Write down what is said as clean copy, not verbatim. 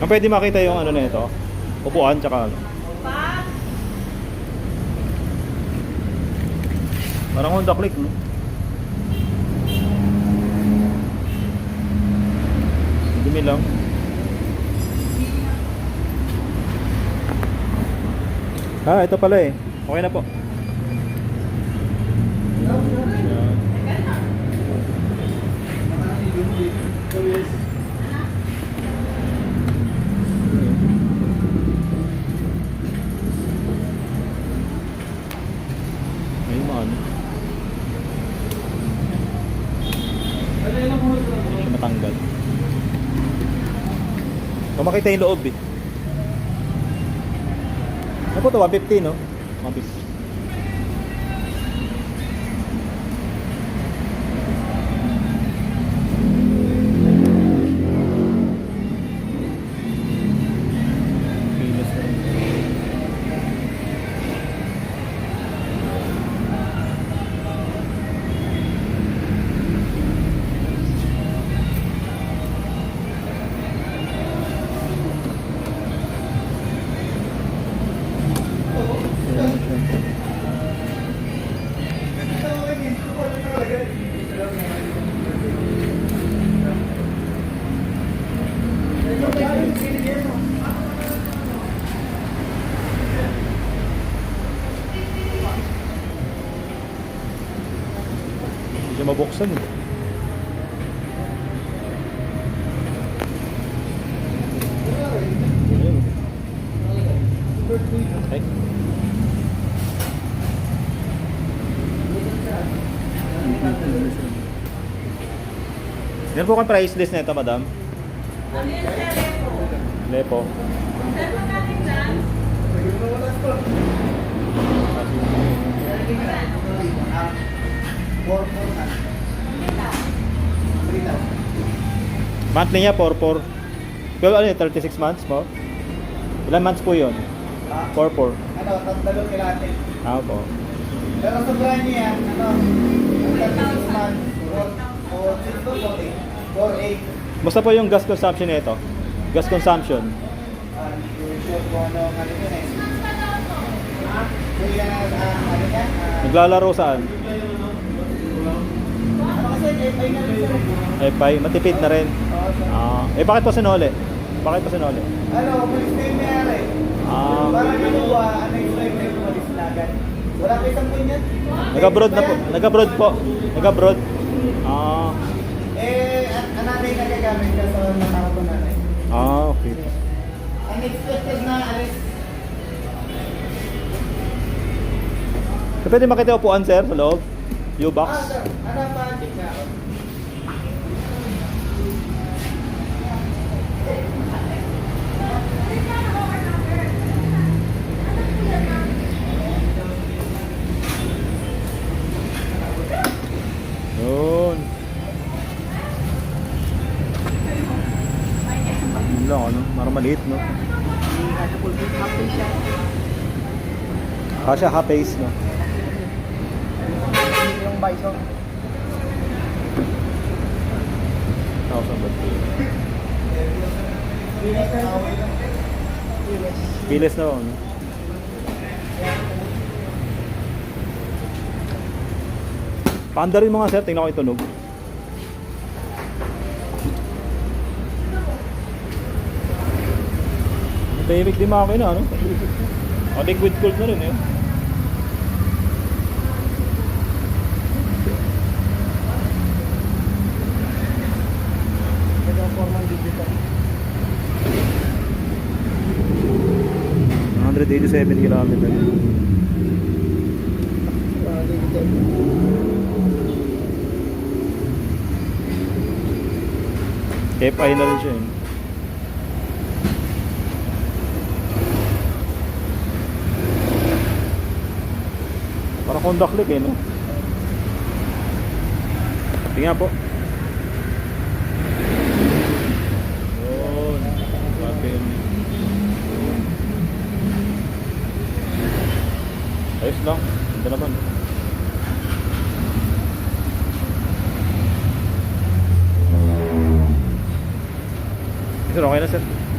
Ang pwede makita yung ano na ito, upuan tsaka ano. Parang Honda Click, no? Dumi lang. Ah, ito pala eh. Okay na po. May man. Hindi matanggal. Kung makita yung loob eh. Ano po ito? 150, no? 150. Hindi mabuksan eh. Ay. Yan po kang price list na ito, madam? Lepo. Monthly niya, 4-4. Pero ano yun, 36 months mo? Ilan months po yun? 4-4. Ano, tatalo kilate. Ah, po. Pero sa brand niya, ano, 36 months, 4-8. Basta po yung gas consumption nito. Gas consumption. Sure kung ano yun eh. Kuya na, ano yan? Naglalaro saan? Ano kasi, FI na rin sir. FI, matipid na rin. Oo, sir. Ah, bakit pa sinole? Bakit pa sinole? Ano, police time na yan eh. Parang kinuha, unexplained na yung umalis na agad. Wala pa isang punyan. Nag-abroad na po. Nag-abroad po. Nag-abroad. Ah. Ananay na gagamit ka sa nakakapon nanay. Ah, okay. Unexpected na alis. So, pwede makita upuan, sir, sa loob? U-box? Sir, ano pa check na ako? Yun. Yun lang, ano? Parang maliit, no? Kasha half-face, no? Yung bison. 1,000 baht. Pilis na, ano? Paanda rin mga sir, tingnan ko yung tunog. Tahimik din makina, ano? Liquid cooled na rin, eh. Formal digital. 187 kilometers. FI na rin siya, eh. Parang Honda Click, eh, no? Tingnan po. Yun. Bakit? Ayos lang. Ganda naman. Sir, okay na sir.